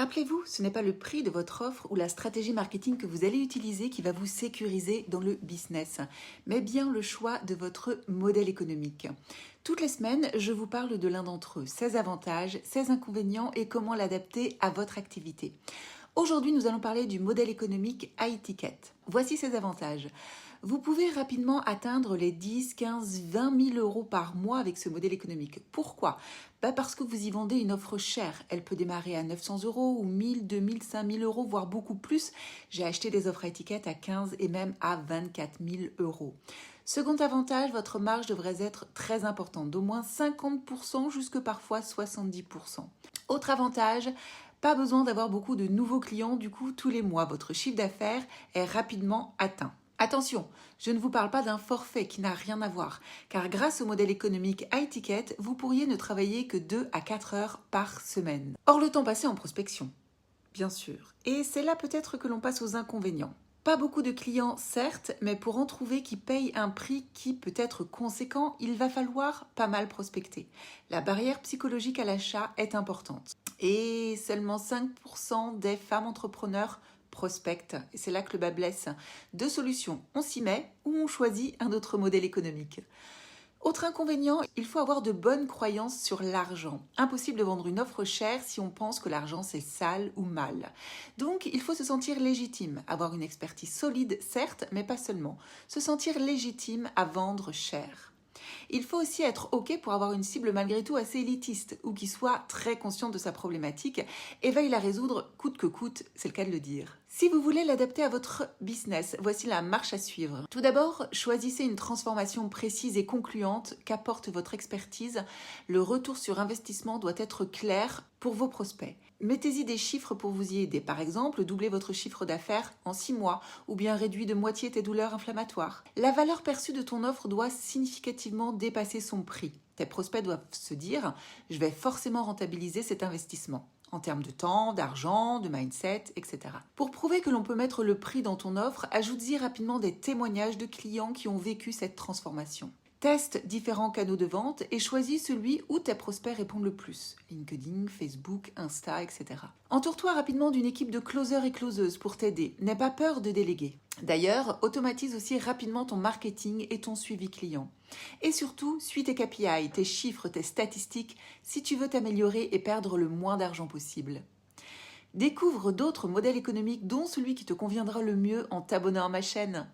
Rappelez-vous, ce n'est pas le prix de votre offre ou la stratégie marketing que vous allez utiliser qui va vous sécuriser dans le business, mais bien le choix de votre modèle économique. Toutes les semaines, je vous parle de l'un d'entre eux, ses avantages, ses inconvénients et comment l'adapter à votre activité. Aujourd'hui, nous allons parler du modèle économique high ticket. Voici ses avantages. Vous pouvez rapidement atteindre les 10, 15, 20 000 euros par mois avec ce modèle économique. Pourquoi ? Parce que vous y vendez une offre chère. Elle peut démarrer à 900 euros ou 1000, 2000, 5000 euros, voire beaucoup plus. J'ai acheté des offres à étiquette à 15 et même à 24 000 euros. Second avantage, votre marge devrait être très importante, d'au moins 50% jusque parfois 70%. Autre avantage, pas besoin d'avoir beaucoup de nouveaux clients, du coup tous les mois, votre chiffre d'affaires est rapidement atteint. Attention, je ne vous parle pas d'un forfait qui n'a rien à voir, car grâce au modèle économique high ticket, vous pourriez ne travailler que 2 à 4 heures par semaine. Or le temps passé en prospection, bien sûr. Et c'est là peut-être que l'on passe aux inconvénients. Pas beaucoup de clients, certes, mais pour en trouver qui payent un prix qui peut être conséquent, il va falloir pas mal prospecter. La barrière psychologique à l'achat est importante. Et seulement 5% des femmes entrepreneurs prospectent. Et c'est là que le bas blesse. Deux solutions, on s'y met ou on choisit un autre modèle économique. Autre inconvénient, il faut avoir de bonnes croyances sur l'argent. Impossible de vendre une offre chère si on pense que l'argent c'est sale ou mal. Donc il faut se sentir légitime, avoir une expertise solide certes, mais pas seulement. Se sentir légitime à vendre cher. Il faut aussi être OK pour avoir une cible malgré tout assez élitiste ou qui soit très consciente de sa problématique et veuille la résoudre coûte que coûte, c'est le cas de le dire. Si vous voulez l'adapter à votre business, voici la marche à suivre. Tout d'abord, choisissez une transformation précise et concluante qu'apporte votre expertise. Le retour sur investissement doit être clair pour vos prospects. Mettez-y des chiffres pour vous y aider. Par exemple, doublez votre chiffre d'affaires en 6 mois ou bien réduit de moitié tes douleurs inflammatoires. La valeur perçue de ton offre doit significativement dépasser son prix. Tes prospects doivent se dire « je vais forcément rentabiliser cet investissement » en termes de temps, d'argent, de mindset, etc. Pour prouver que l'on peut mettre le prix dans ton offre, ajoute-y rapidement des témoignages de clients qui ont vécu cette transformation. Teste différents canaux de vente et choisis celui où tes prospects répondent le plus. LinkedIn, Facebook, Insta, etc. Entoure-toi rapidement d'une équipe de closers et closeuses pour t'aider. N'aie pas peur de déléguer. D'ailleurs, automatise aussi rapidement ton marketing et ton suivi client. Et surtout, suis tes KPI, tes chiffres, tes statistiques si tu veux t'améliorer et perdre le moins d'argent possible. Découvre d'autres modèles économiques dont celui qui te conviendra le mieux en t'abonnant à ma chaîne.